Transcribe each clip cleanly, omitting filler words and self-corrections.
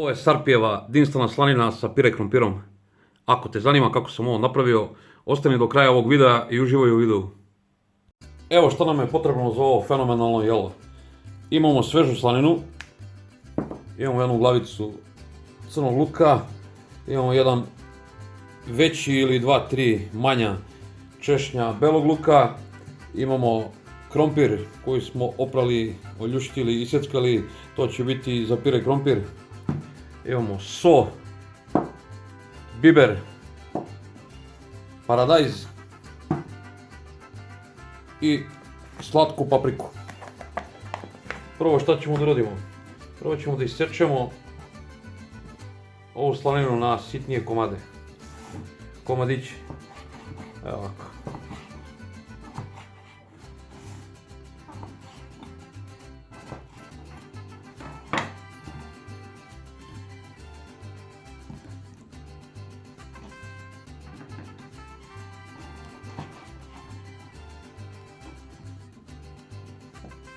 Ovo je Sarpijeva dinstvena slanina sa pire krompirom. Ako te zanima kako sam ovo napravio, ostani do kraja ovog videa i uživaj u videu. Evo što nam je potrebno za ovo fenomenalno jelo. Imamo svežu slaninu, imamo jednu glavicu crnog luka, imamo jedan veći ili 2-3 manja češnja belog luka, imamo krompir koji smo oprali, oljuštili, isjeckali, to će biti za pire krompir. Imamo so, biber, paradajz i slatku papriku. Prvo šta ćemo da radimo? Prvo ćemo da isečemo ovu slaninu na sitnije komadiće. Evo ovako.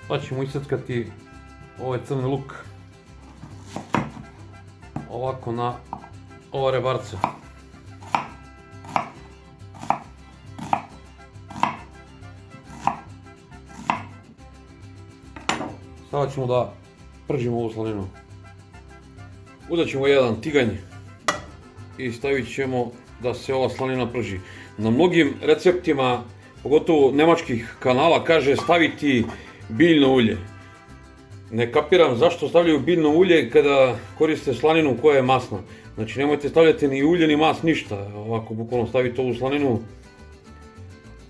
Pa ćemo isjeckati ovaj crni luk ovako na ova rebarca. Sada ćemo da pržimo ovu slaninu. Uzet ćemo jedan tiganj i stavit ćemo da se ova slanina prži. Na mnogim receptima, pogotovo nemačkih kanala, kaže staviti biljno ulje. Ne kapiram zašto stavljaju biljno ulje kada koriste slaninu koja je masna. Znači nemojte stavljati ni ulje ni mas, ništa. Ovako bukvalno stavite ovu slaninu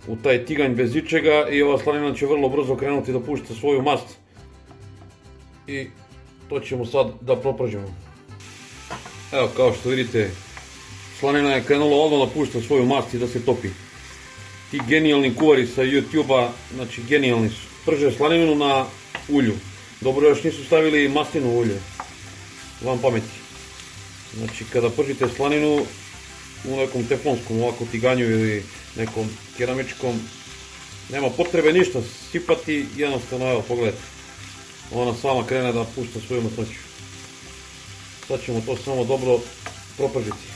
u taj tiganj bez ičega i ova slanina će vrlo brzo krenuti da pušta svoju mast. I to ćemo sad da propržimo. Evo kao što vidite, slanina je krenula odmah da pušta svoju mast i da se topi. Ti genijalni kuvari sa YouTube-a, znači genijalni su. Prže slaninu na ulju. Dobro još nisu stavili maslinu u ulje. Van pameti. Znači kada pržite slaninu u nekom teflonskom ovako tiganju ili nekom keramičkom, nema potrebe ništa sipati, jednostavno evo pogledajte. Ona sama krene da pušta svoju masnoću. Sad ćemo to samo dobro propržiti.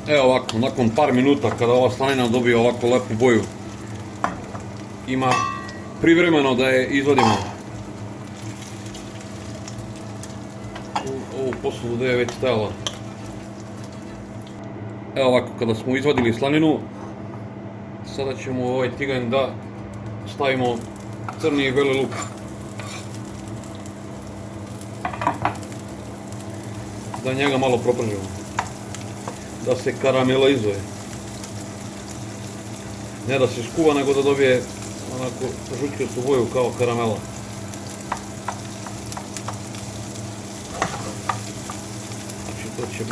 Evo ovako, nakon par minuta kada ova slanina dobije ovako lepu boju, ima privremeno da je izvadimo u ovu posudu gdje je već stajala. Evo ovako, kada smo izvadili slaninu, sada ćemo u ovaj tiganj da stavimo crni i beli luk. Da njega malo propržimo. Da se karamelizuje. Ne da se skuva, nego da dobije onako žutkastu boju kao karamela. Znači to će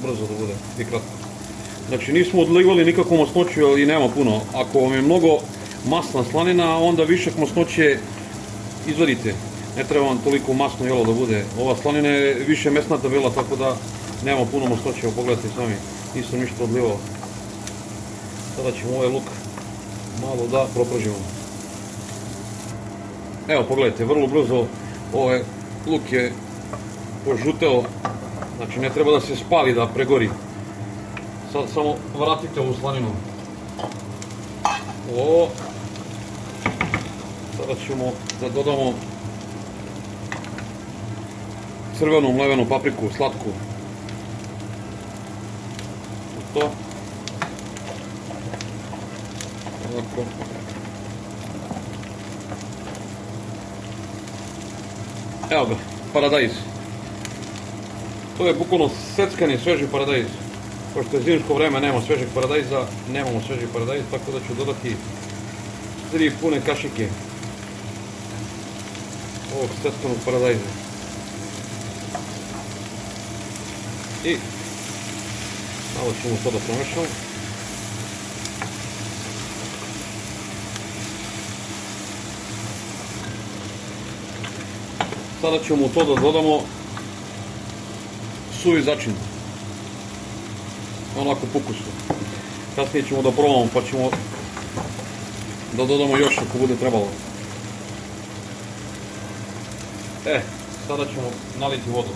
brzo da bude i kratko. Znači nismo odlivali nikakvu masnoću, ali nema puno. Ako vam je mnogo masna slanina, onda višak masnoće izvadite. Ne treba vam toliko masno jelo da bude. Ova slanina je više mesnata bila, tako da nema puno masnoće, pogledajte sami, nisam ništa odlivao. Sada ćemo ovaj luk malo da propržimo. Evo pogledajte, vrlo brzo ovaj luk je požuteo, znači ne treba da se spali da pregori. Sad samo vratite ovu slaninu. Sada ćemo da dodamo crvenu mlevenu papriku, slatku. To. Ovako. Evo ga, paradajz. To je bukvalno seckani sveži paradajz. Pošto je zimsko vreme, nema svežeg paradajza, nemamo sveži paradajz, tako da ću dodati 3 pune kašike ovog seckanog paradajza. I malo ćemo to da promešamo. Sada ćemo u to da dodamo suvi začin. Onako po ukusu. Kasnije ćemo da probamo pa ćemo da dodamo još ako bude trebalo. Sada ćemo naliti vodu.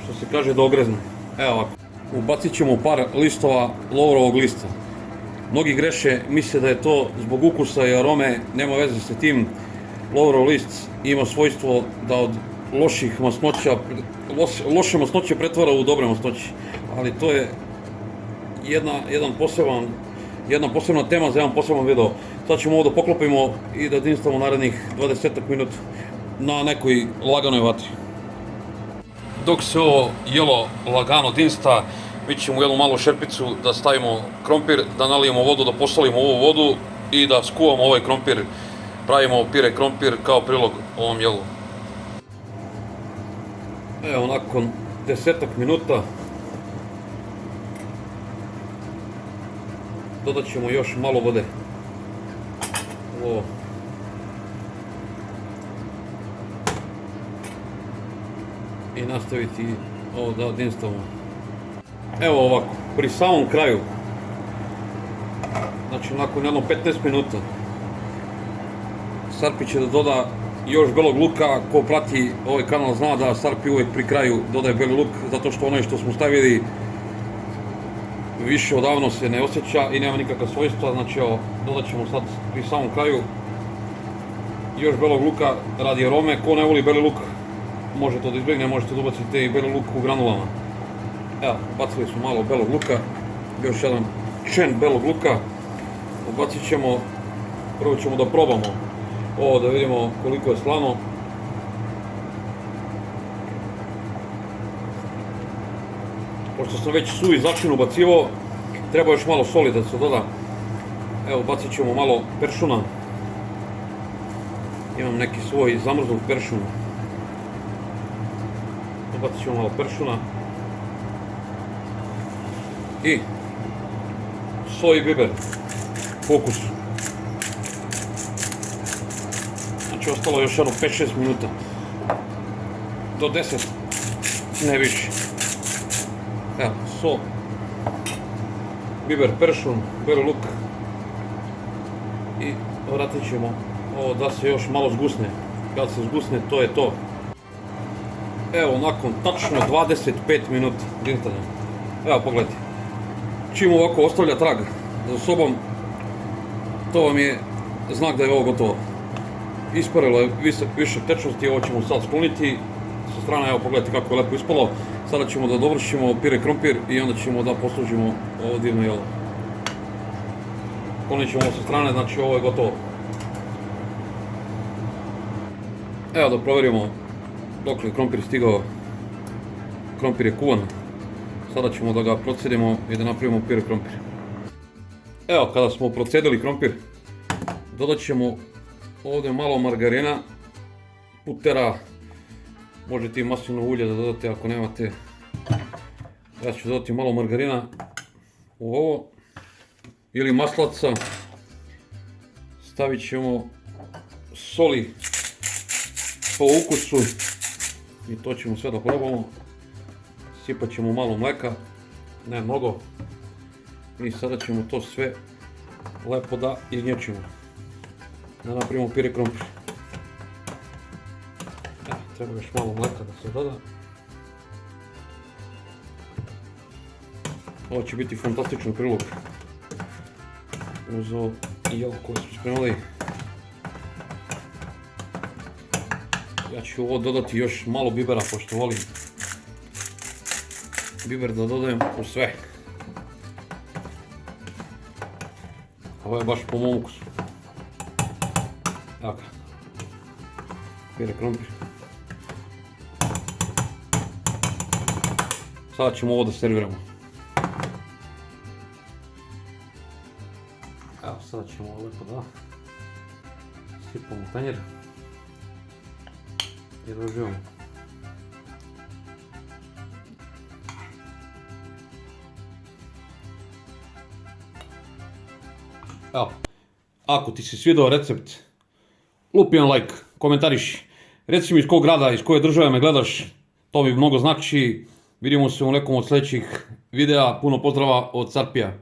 Što se kaže da ogrezne. Evo ovako. Ubacit ćemo par listova lovrovog lista. Mnogi greše, misle da je to zbog ukusa i arome, nema veze sa tim. Lovrov list ima svojstvo da od loših masnoća, loše masnoće pretvara u dobre masnoće. Ali to je jedna posebna tema za jedan poseban video. Sad ćemo ovo da poklopimo i da dinstamo narednih 20 minuta na nekoj laganoj vatri. Dok se ovo jelo lagano dinsta, mi ćemo u jednu malu šerpicu da stavimo krompir, da nalijemo vodu, da posolimo ovu vodu i da skuvamo ovaj krompir. Pravimo pire krompir kao prilog ovom jelu. Evo, nakon 10 minuta dodat ćemo još malo vode. Ovo. I nastaviti ovo da dinstamo. Evo ovako, pri samom kraju, znači nakon jedno 15 minuta, Sarpi će da doda još belog luka. Ko prati ovaj kanal zna da Sarpi uvijek pri kraju dodaje beli luk, zato što onaj što smo stavili više odavno se ne osjeća i nema nikakva svojstva. Znači evo, dodat ćemo sad pri samom kraju još belog luka radi arome. Ko ne voli beli luk može to da izbjegne, možete da ubacite i beli luk u granulama. Evo, bacili smo malo belog luka, još jedan čen belog luka. Ubacit ćemo, prvo ćemo da probamo ovo da vidimo koliko je slano. Pošto sam već suvi začin ubacivao, treba još malo soli da se doda. Evo, bacit ćemo malo peršuna. Imam neki svoj zamrznut peršun. Bacit ćemo malo peršuna. I soj i biber po ukusu. Znači ostalo još jedno 5-6 minuta. Do 10, ne više. Evo, so, biber, peršun, beli luk. I vratit ćemo ovo da se još malo zgusne. Kad se zgusne, to je to. Evo, nakon tačno 25 minuta dinstanja. Evo, pogledajte. Čim ovako ostavlja trag za sobom, to vam je znak da je ovo gotovo. Isparilo je više tečnosti, ovo ćemo sad skloniti. Sa strane, evo, pogledajte kako je lepo ispalo. Sada ćemo da dovršimo pire krompir i onda ćemo da poslužimo ovo divno jelo. Sklonit ćemo ovo sa strane, znači ovo je gotovo. Evo da provjerimo dok je krompir stigao. Krompir je kuvan. Sada ćemo da ga procedimo i da napravimo pire krompir. Evo, kada smo procedili krompir, dodat ćemo ovdje malo margarina, putera, možete i maslinovo ulje da dodate ako nemate. Ja ću dodati malo margarina u ovo, ili maslaca. Stavit ćemo soli po ukusu i to ćemo sve da probamo. Sipat ćemo malo mleka, ne mnogo. I sada ćemo to sve lepo da iznječimo. Da napravimo pire krompir. Treba još malo mleka da se doda. Ovo će biti fantastičan prilog uz ovo jelo koje smo spremali. Ja ću ovo dodati još malo bibera, pošto volim biber da dodajem u sve. Ovo je baš po mom ukusu. Evo ga. Pire krompir. Sada ćemo ovo da serviramo. Evo, sada ćemo ovo lepo da sipamo u tanjer i da uživamo. Evo, ako ti se svidao recept, lupi jedan like, komentariši, reci mi iz kog grada, iz koje države me gledaš, to mi mnogo znači. Vidimo se u nekom od sljedećih videa, puno pozdrava od Sarpija.